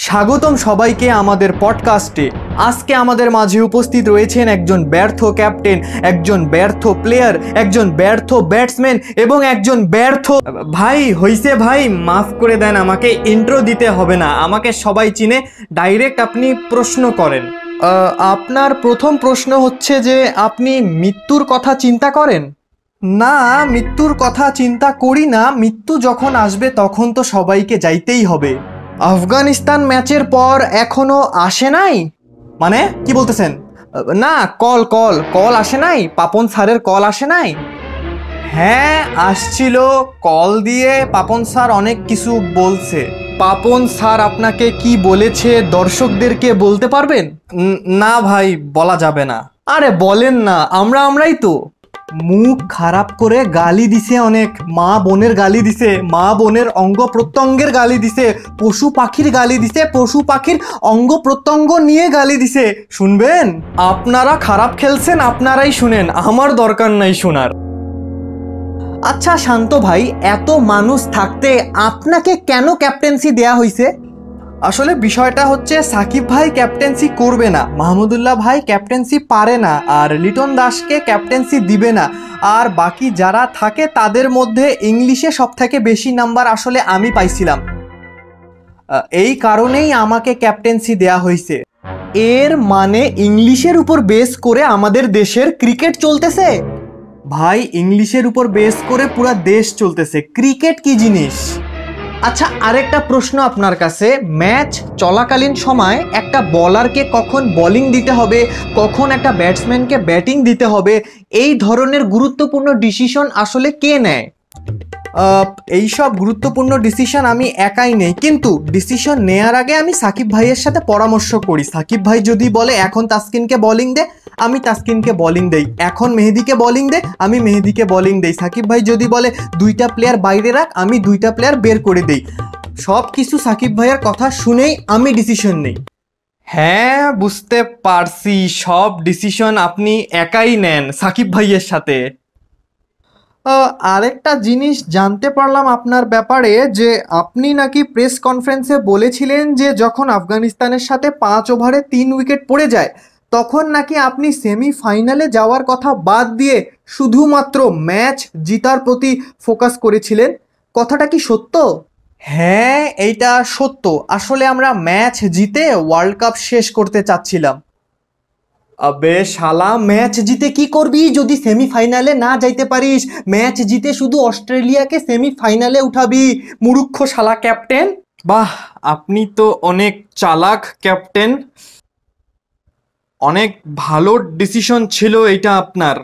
স্বাগতম সবাইকে আমাদের পডকাস্টে। আজকে আমাদের মাঝে উপস্থিত রয়েছেন একজন ব্যর্থ ক্যাপ্টেন, একজন ব্যর্থ প্লেয়ার, একজন ব্যর্থ ব্যাটসম্যান এবং একজন ব্যর্থ ভাই। হইছে ভাই, মাফ করে দেন, আমাকে ইন্ট্রো দিতে হবে না, আমাকে সবাই চিনে। ডাইরেক্ট আপনি প্রশ্ন করেন। আপনার প্রথম প্রশ্ন হচ্ছে যে আপনি মৃত্যুর কথা চিন্তা করেন? না, মৃত্যুর কথা চিন্তা করি না। মৃত্যু যখন আসবে তখন তো সবাইকে যাইতেই হবে। আফগানিস্তান ম্যাচের পর এখনো আসে নাই? মানে কি বলতেছেন? না, কল কল কল আসে নাই? পাপন স্যারের কল আসে নাই? হ্যাঁ আসছিল, কল দিয়ে পাপন স্যার অনেক কিছু বলছে। পাপন স্যার আপনাকে কি বলেছে দর্শকদেরকে বলতে পারবেন? না ভাই, বলা যাবে না। আরে বলেন না, আমরাই তো। মুখ খারাপ করে গালি দিছে অনেক, মা বোনের গালি দিছে, মা বোনের অঙ্গ প্রত্যঙ্গের গালি দিছে, পশু পাখির গালি দিছে, পশু পাখির অঙ্গ প্রত্যঙ্গ নিয়ে গালি দিছে। শুনবেন? আপনারা খারাপ খেলছেন, আপনারাই শুনেন, আমার দরকার নাই শোনার। আচ্ছা শান্ত ভাই, এত মানুষ থাকতে আপনাকে কেন ক্যাপ্টেন্সি দেয়া হয়েছে? আসলে বিষয়টা হচ্ছে সাকিব ভাই ক্যাপ্টেন্সি করবে না, মাহমুদুল্লাহ ভাই ক্যাপ্টেন্সি পারে না, আর লিটন দাসকে ক্যাপ্টেন্সি দিবে না। আর বাকি যারা থাকে তাদের মধ্যে ইংলিশে সবথেকে বেশি নাম্বার আসলে আমি পাইছিলাম। এই কারণেই আমাকে ক্যাপ্টেন্সি দেয়া হয়েছে। এর মানে ইংলিশের উপর বেস করে আমাদের দেশের ক্রিকেট চলতেছে? ভাই, ইংলিশের উপর বেস করে পুরা দেশ চলতেছে। ক্রিকেট কি জিনিস? আচ্ছা, আরেকটা প্রশ্ন আপনার কাছে। ম্যাচ চলাকালীন সময় একটা বলারকে কখন বোলিং দিতে হবে, কখন একটা ব্যাটসম্যানকে ব্যাটিং দিতে হবে, এই ধরনের গুরুত্বপূর্ণ ডিসিশন আসলে কে নেয়? এইসব গুরুত্বপূর্ণ ডিসিশন আমি একাই নেই, কিন্তু ডিসিশন নেয়ার আগে আমি সাকিব ভাইয়ের সাথে পরামর্শ করি। সাকিব ভাই যদি বলে এখন তাসকিনকে বোলিং দে, আমি তাসকিনকে বোলিং দেই। এখন মেহেদিকে বোলিং দে, আমি মেহেদিকে বোলিং দেই। সাকিব ভাই যদি বলে দুইটা প্লেয়ার বাইরে রাখ, আমি দুইটা প্লেয়ার বের করে দেই। সব কিছু সাকিব ভাইয়ের কথা শুনেই আমি ডিসিশন নেই। হ্যাঁ বুঝতে পারছি, সব ডিসিশন আপনি একাই নেন সাকিব ভাইয়ের সাথে। আরেকটা জিনিস জানতে পারলাম আপনার ব্যাপারে, যে আপনি নাকি প্রেস কনফারেন্সে বলেছিলেন যে যখন আফগানিস্তানের সাথে 5 ওভারে 3 উইকেট পড়ে যায় তখন নাকি আপনি সেমিফাইনালে যাওয়ার কথা বাদ দিয়ে শুধুমাত্র ম্যাচ জিতার প্রতি ফোকাস করেছিলেন। কথাটা কি সত্য? হ্যাঁ এইটা সত্য। আসলে আমরা ম্যাচ জিতে ওয়ার্ল্ড কাপ শেষ করতে চাচ্ছিলাম। আবে শালা, ম্যাচ জিতে কি করবি যদি সেমিফাইনালে না যাইতে পারিস? ম্যাচ জিতে শুধু অস্ট্রেলিয়াকে সেমিফাইনালে উঠাবি, মুরুক্ষ শালা ক্যাপ্টেন। বাহ, আপনি তো অনেক চালাক ক্যাপ্টেন। অনেক ভালো ডিসিশন ছিল এটা আপনার।